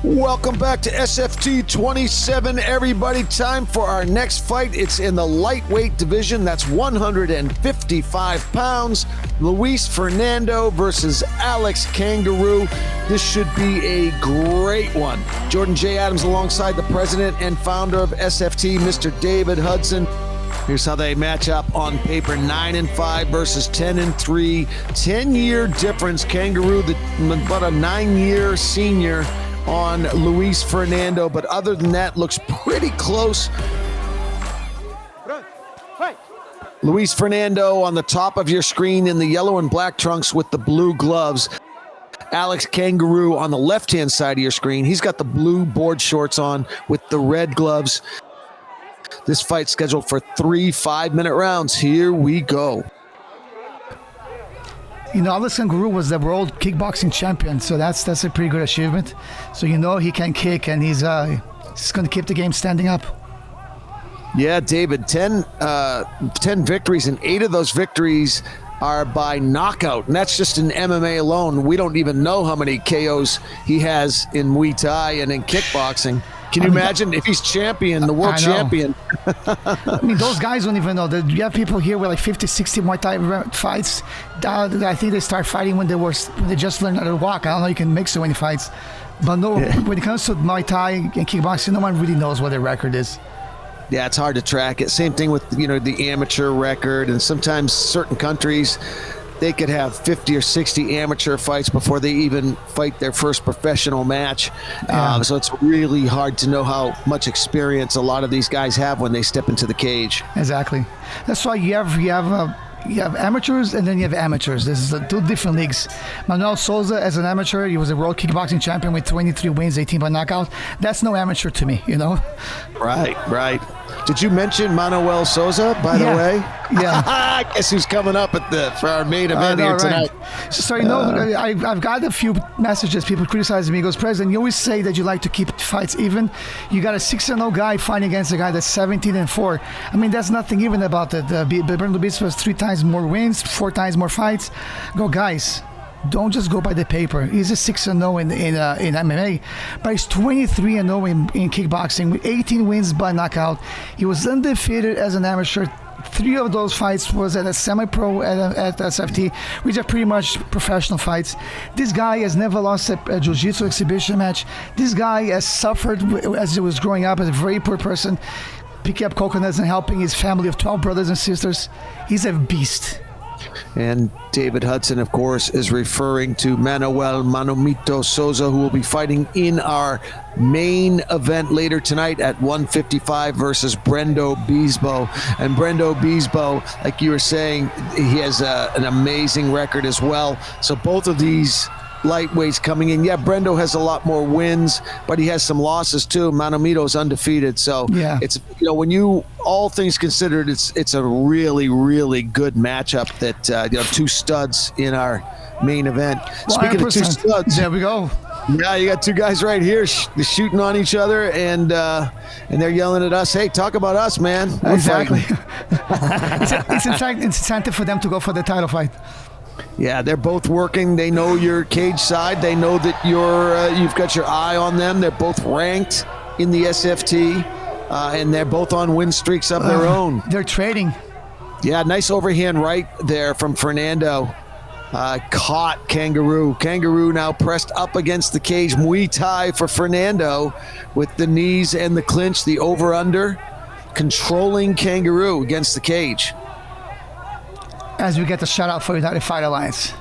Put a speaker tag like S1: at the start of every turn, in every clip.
S1: Welcome back to SFT 27, everybody. Time for our next fight. It's in the lightweight division. That's 155 pounds. Luiz Fernando versus Alex Kanguru. This should be a great one. Jordan J. Adams alongside the president and founder of SFT, Mr. David Hudson. Here's how they match up on paper: 9-5 versus 10-3. 10-year difference. Kanguru, about a 9-year senior on Luiz Fernando, but other than that, looks pretty close. Luiz Fernando on the top of your screen in the yellow and black trunks with the blue gloves. Alex Kanguru on the left-hand side of your screen. He's got the blue board shorts on with the red gloves. This fight's scheduled for 3 5-minute rounds. Here we go.
S2: You know, Alex Kanguru was the world kickboxing champion, so that's a pretty good achievement. So you know he can kick, and he's going to keep the game standing up.
S1: Yeah, David, 10 victories, and 8 of those victories are by knockout, and that's just in MMA alone. We don't even know how many KOs he has in Muay Thai and in kickboxing. Can you imagine if he's champion, the world champion?
S2: I mean, those guys don't even know. You have people here with like 50, 60 Muay Thai fights. I think they start fighting when they just learned how to walk. I don't know, you can make so many fights. But no, when it comes to Muay Thai and kickboxing, no one really knows what their record is.
S1: Yeah, it's hard to track it. Same thing with, the amateur record, and sometimes certain countries, they could have 50 or 60 amateur fights before they even fight their first professional match.
S2: Yeah.
S1: So it's really hard to know how much experience a lot of these guys have when they step into the cage.
S2: Exactly. That's why you have amateurs and then you have amateurs. This is 2 different leagues. Manuel Souza, as an amateur, he was a world kickboxing champion with 23 wins, 18 by knockout. That's no amateur to me,
S1: Right. Did you mention Manuel Souza, by the way?
S2: Yeah.
S1: I guess who's coming up for our main event here tonight.
S2: So, I've got a few messages. People criticizing me. He goes, President, you always say that you like to keep fights even. You got a 6-0 guy fighting against a guy that's 17-4. I mean, that's nothing even about it. Bernardo Bispo has 3 times more wins, 4 times more fights. Go, guys. Don't just go by the paper. He's a 6-0 in MMA, but he's 23-0 in kickboxing with 18 wins by knockout. He was undefeated as an amateur. 3 of those fights was at a semi-pro at SFT, which are pretty much professional fights. This guy has never lost a jiu-jitsu exhibition match. This guy has suffered as he was growing up as a very poor person, picking up coconuts and helping his family of 12 brothers and sisters. He's a beast.
S1: And David Hudson, of course, is referring to Manuel Manomito Souza, who will be fighting in our main event later tonight at 155 versus Brendo Bispo. And Brendo Bispo, like you were saying, he has an amazing record as well. So both of these lightweights coming in. Yeah, Brendo has a lot more wins, but he has some losses too. Manomito's undefeated. So it's, when all things considered, it's a really, really good matchup that, 2 studs in our main event. Speaking of 2 studs.
S2: There we go.
S1: Yeah, you got 2 guys right here shooting on each other, and they're yelling at us, hey, talk about us, man.
S2: Exactly. It's in fact incentive for them to go for the title fight.
S1: Yeah, they're both working. They know your cage side. They know that you've got your eye on them. They're both ranked in the SFT, and they're both on win streaks of their own.
S2: They're trading.
S1: Yeah, nice overhand right there from Fernando. Caught Kanguru. Kanguru now pressed up against the cage. Muay Thai for Fernando with the knees and the clinch, the over-under, controlling Kanguru against the cage.
S2: As we get the shout out for United Fight Alliance.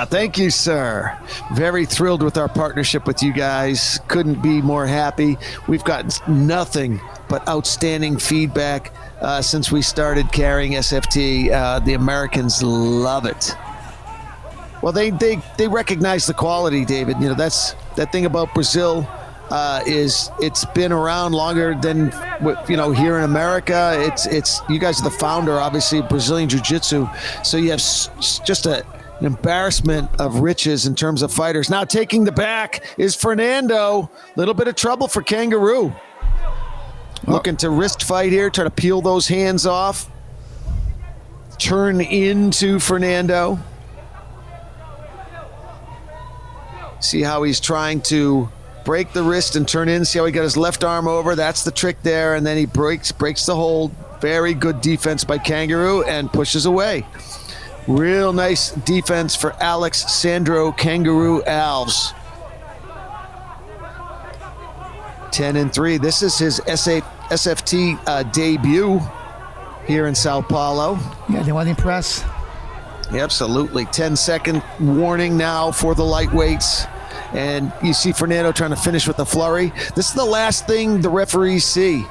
S1: Thank you, sir. Very thrilled with our partnership with you guys. Couldn't be more happy. We've gotten nothing but outstanding feedback since we started carrying SFT. The Americans love it. Well, they recognize the quality, David. That's that thing about Brazil. Is it's been around longer than here in America. It's you guys are the founder, obviously, of Brazilian Jiu-Jitsu, so you have just an embarrassment of riches in terms of fighters. Now taking the back is Fernando. Little bit of trouble for Kanguru. Looking to wrist fight here, try to peel those hands off. Turn into Fernando. See how he's trying to break the wrist and turn in. See how he got his left arm over? That's the trick there. And then he breaks the hold. Very good defense by Kanguru and pushes away. Real nice defense for Alex Sandro Kanguru Alves. 10-3. This is his SFT debut here in Sao Paulo.
S2: Yeah, they want to impress.
S1: Absolutely. 10-second warning now for the lightweights. And you see Fernando trying to finish with a flurry. This is the last thing the referees see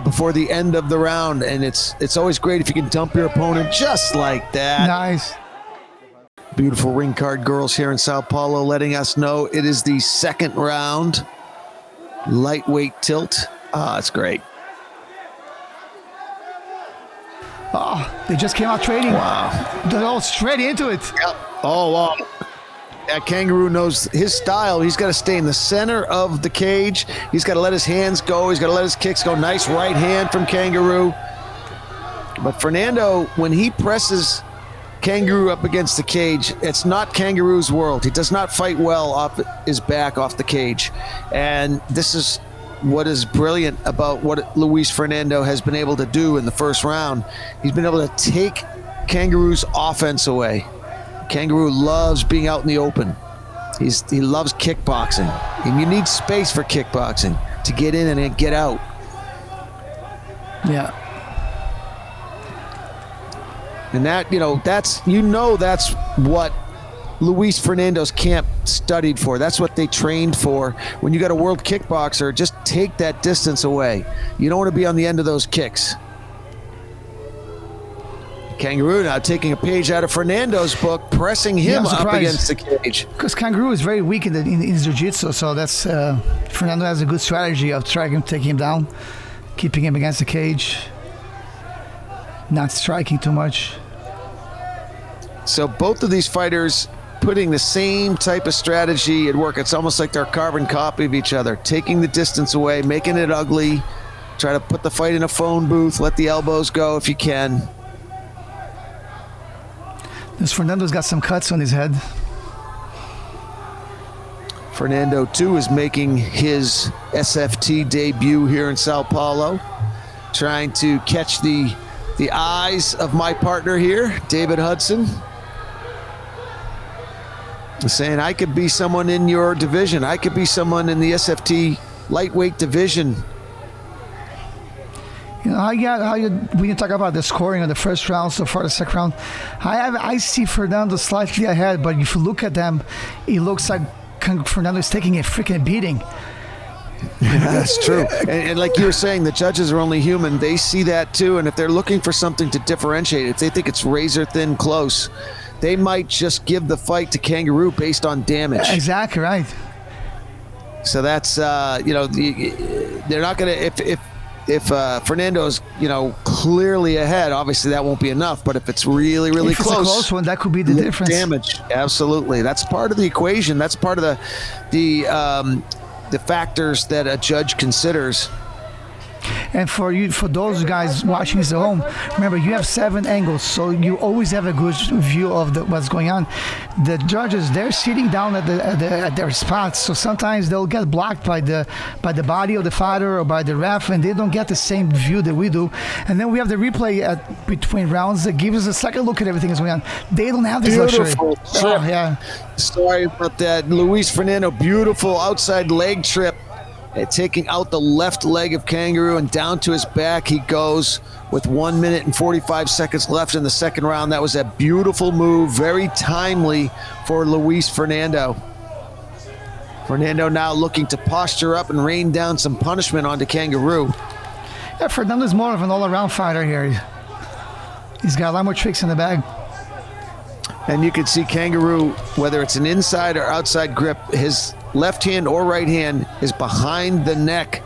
S1: before the end of the round. And it's always great if you can dump your opponent just like that.
S2: Nice.
S1: Beautiful ring card girls here in Sao Paulo letting us know it is the second round. Lightweight tilt. It's great.
S2: Oh, they just came out trading.
S1: Wow.
S2: They're all straight into it.
S1: Yep. Oh, wow. That Kanguru knows his style. He's got to stay in the center of the cage. He's got to let his hands go. He's got to let his kicks go. Nice right hand from Kanguru. But Fernando, when he presses Kanguru up against the cage, it's not Kanguru's world. He does not fight well off his back, off the cage. And this is what is brilliant about what Luiz Fernando has been able to do in the first round. He's been able to take Kanguru's offense away. Kanguru loves being out in the open. He loves kickboxing. And you need space for kickboxing to get in and get out.
S2: Yeah.
S1: And that's what Luiz Fernando's camp studied for. That's what they trained for. When you got a world kickboxer, just take that distance away. You don't want to be on the end of those kicks. Kanguru now taking a page out of Fernando's book, pressing him up against the cage.
S2: Because Kanguru is very weak in jiu-jitsu, so that's Fernando has a good strategy of trying to take him down, keeping him against the cage, not striking too much.
S1: So both of these fighters putting the same type of strategy at work. It's almost like they're a carbon copy of each other, taking the distance away, making it ugly, try to put the fight in a phone booth, let the elbows go if you can.
S2: This Fernando's got some cuts on his head.
S1: Fernando, too, is making his SFT debut here in Sao Paulo, trying to catch the eyes of my partner here, David Hudson. Saying, I could be someone in your division. I could be someone in the SFT lightweight division.
S2: You know, when you talk about the scoring of the first round so far, the second round, I see Fernando slightly ahead, but if you look at them, it looks like Fernando is taking a freaking beating.
S1: That's true. And like you were saying, the judges are only human. They see that too, and if they're looking for something to differentiate, if they think it's razor thin close, they might just give the fight to Kanguru based on damage.
S2: Exactly right.
S1: So that's they're not going to if Fernando's clearly ahead, obviously that won't be enough. But if it's really
S2: if it's a close one, that could be the difference.
S1: Damage, absolutely. That's part of the equation. That's part of the factors that a judge considers.
S2: And for those guys watching this at home, remember you have 7 angles, so you always have a good view of what's going on. The judges, they're sitting down at their spots, so sometimes they'll get blocked by the body of the fighter or by the ref, and they don't get the same view that we do. And then we have the replay between rounds that gives us a second look at everything that's going on. They don't have this luxury. Oh, yeah.
S1: Sorry about that, Luiz Fernando. Beautiful outside leg trip. Taking out the left leg of Kanguru and down to his back he goes with 1 minute and 45 seconds left in the second round. That was a beautiful move, very timely for Luiz Fernando. Fernando now looking to posture up and rain down some punishment onto Kanguru.
S2: Yeah, Fernando's more of an all-around fighter here. He's got a lot more tricks in the bag.
S1: And you can see Kanguru, whether it's an inside or outside grip, his left hand or right hand is behind the neck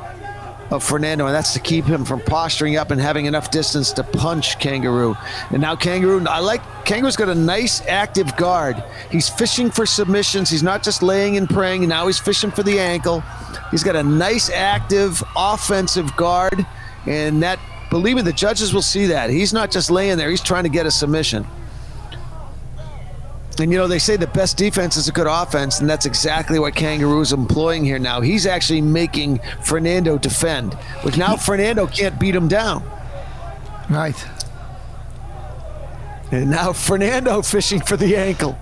S1: of Fernando, and that's to keep him from posturing up and having enough distance to punch Kanguru. And now Kanguru's got a nice active guard. He's fishing for submissions. He's not just laying and praying. Now he's fishing for the ankle. He's got a nice active offensive guard, and that, believe me, the judges will see that. He's not just laying there. He's trying to get a submission. And, they say the best defense is a good offense, and that's exactly what Kanguru is employing here now. He's actually making Fernando defend, which now Fernando can't beat him down.
S2: Right.
S1: And now Fernando fishing for the ankle.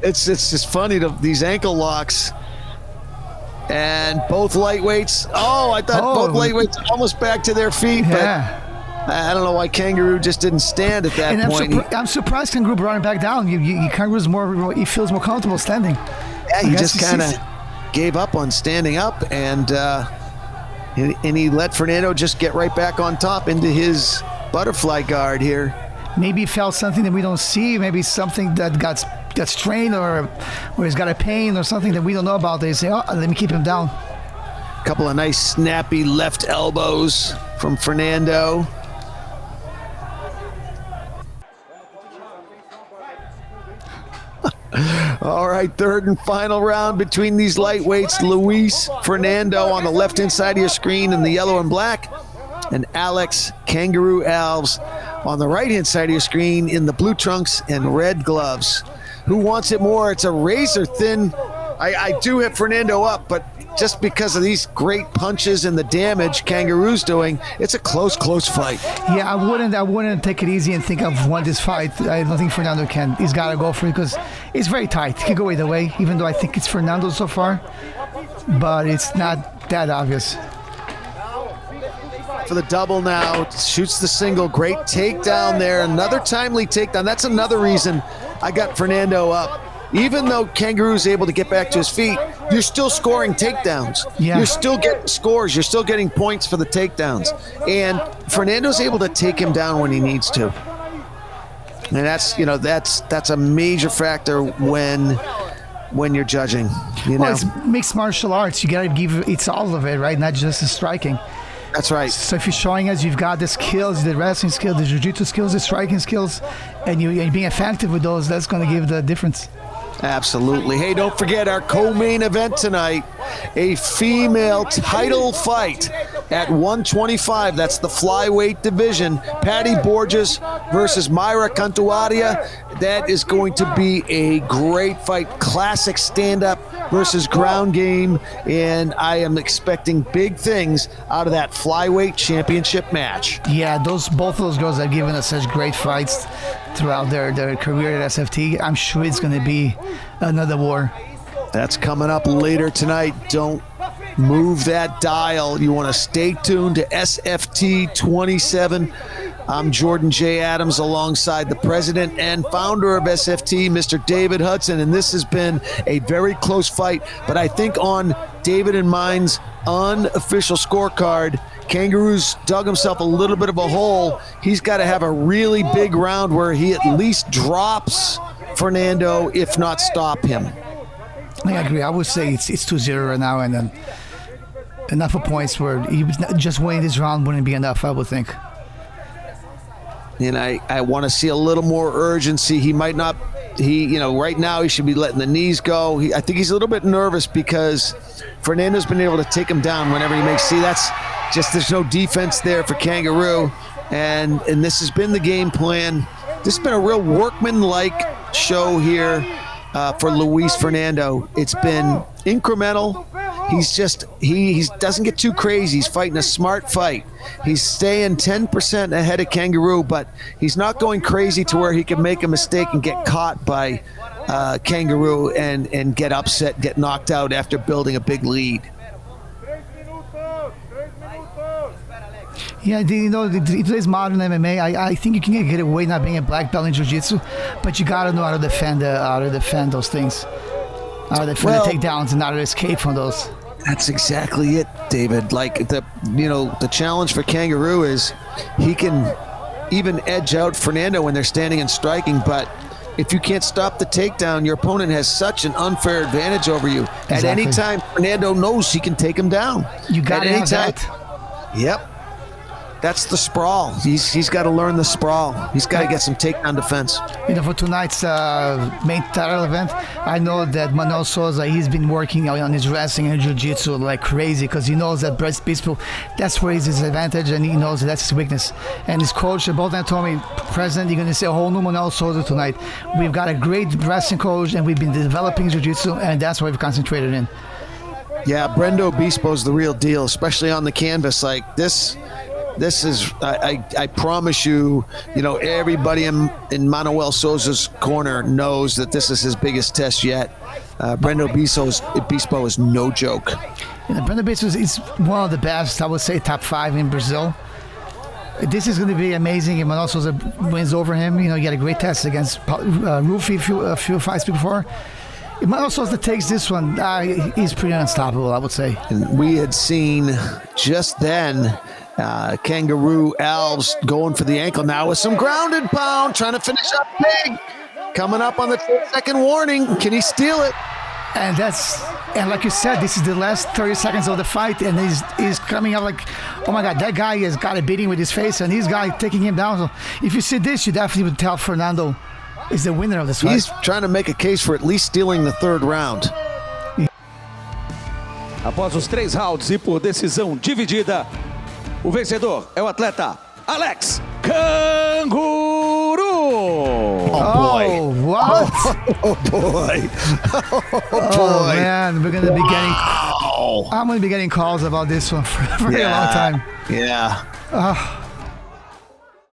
S1: It's just funny, these ankle locks. And both lightweights. I thought both lightweights almost back to their feet, but I don't know why Kanguru just didn't stand at that point.
S2: I'm surprised Kanguru brought him back down. Kangaru's he feels more comfortable standing.
S1: Yeah, he just kind of gave up on standing up, and he let Fernando just get right back on top into his butterfly guard here.
S2: Maybe he felt something that we don't see. Maybe something that got strained, or he's got a pain or something that we don't know about. They say, let me keep him down.
S1: A couple of nice snappy left elbows from Fernando. All right, third and final round between these lightweights. Luiz Fernando on the left-hand side of your screen in the yellow and black, and Alex Kanguru Alves on the right-hand side of your screen in the blue trunks and red gloves. Who wants it more? It's a razor thin. I do have Fernando up, but just because of these great punches and the damage Kanguru's doing, it's a close fight.
S2: Yeah, I wouldn't take it easy and think I've won this fight. I don't think Fernando can. He's got to go for it because it's very tight. It can go either way, even though I think it's Fernando so far. But it's not that obvious.
S1: For the double now, shoots the single. Great takedown there. Another timely takedown. That's another reason I got Fernando up. Even though Kanguru's able to get back to his feet, you're still scoring takedowns. Yeah. You're still getting scores. You're still getting points for the takedowns. And Fernando's able to take him down when he needs to. And that's a major factor when you're judging.
S2: Well, it's mixed martial arts. You got to give it's all of it, right? Not just the striking.
S1: That's right.
S2: So if you're showing us you've got the skills, the wrestling skills, the jiu-jitsu skills, the striking skills, and you're being effective with those, that's going to give the difference.
S1: Absolutely. Hey, don't forget our co-main event tonight, a female title fight at 125. That's the flyweight division. Patty Borges versus Mayra Cantuaria. That is going to be a great fight. Classic stand-up versus ground game, and I am expecting big things out of that flyweight championship match.
S2: Yeah, both of those girls have given us such great fights throughout their career at SFT. I'm sure it's going to be another war.
S1: That's coming up later tonight. Don't move that dial. You want to stay tuned to SFT 27. I'm Jordan J. Adams alongside the president and founder of SFT, Mr. David Hudson, and this has been a very close fight, but I think on David and mine's unofficial scorecard, Kanguru's dug himself a little bit of a hole. He's got to have a really big round where he at least drops Fernando, if not stop him.
S2: I agree. I would say it's 2-0 right now, and then enough of points where he was just winning this round wouldn't be enough, I would think.
S1: And I want to see a little more urgency. He might not, right now he should be letting the knees go. I think he's a little bit nervous because Fernando's been able to take him down whenever he makes. See, that's just, there's no defense there for Kanguru. And this has been the game plan. This has been a real workman-like show here for Luiz Fernando. It's been incremental. He doesn't get too crazy. He's fighting a smart fight. He's staying 10% ahead of Kanguru, but he's not going crazy to where he can make a mistake and get caught by Kanguru and get upset, get knocked out after building a big lead.
S2: Yeah, today's modern MMA, I think you can get away not being a black belt in jiu-jitsu, but you got to know how to defend those things. How to defend the takedowns and how to escape from those.
S1: That's exactly it, David. Like the challenge for Kanguru is he can even edge out Fernando when they're standing and striking, but if you can't stop the takedown, your opponent has such an unfair advantage over you. Exactly. At any time, Fernando knows he can take him down.
S2: You got to have
S1: that.
S2: that.
S1: Yep. That's the sprawl. He's got to learn the sprawl. He's got to get some takedown defense.
S2: For tonight's main title event, I know that Manuel Souza, he's been working on his wrestling and jiu-jitsu like crazy because he knows that Bryce Bispo, that's where is his advantage, and he knows that's his weakness. And his coach, Bolton told me, President, you're going to see a whole new Manuel Souza tonight. We've got a great wrestling coach, and we've been developing jiu-jitsu, and that's what we've concentrated in.
S1: Yeah, Brendo Bispo's the real deal, especially on the canvas like this. This is, I promise you, everybody in Manuel Souza's corner knows that this is his biggest test yet. Brendo Bispo is no joke.
S2: Brendo Bispo is one of the best, I would say top 5 in Brazil. This is going to be amazing if Manuel Souza wins over him. He had a great test against Rufi a few fights before. If Manuel Souza takes this one, he's pretty unstoppable, I would say.
S1: And we had seen just then Kanguru Alves going for the ankle now with some grounded pound, trying to finish up big. Coming up on the 2nd warning. Can he steal it?
S2: And like you said, this is the last 30 seconds of the fight, and he's coming up like, oh my God, that guy has got a beating with his face, and this guy taking him down. So if you see this, you definitely would tell Fernando is the winner of this fight.
S1: He's trying to make a case for at least stealing the 3rd round.
S3: Após os 3 rounds e por decisão dividida, o vencedor é o atleta Alex Canguru.
S1: Oh boy!
S2: Oh, what?
S1: Oh boy!
S2: Oh man, we're gonna be getting. I'm gonna be getting calls about this one for a very long time.
S1: Yeah.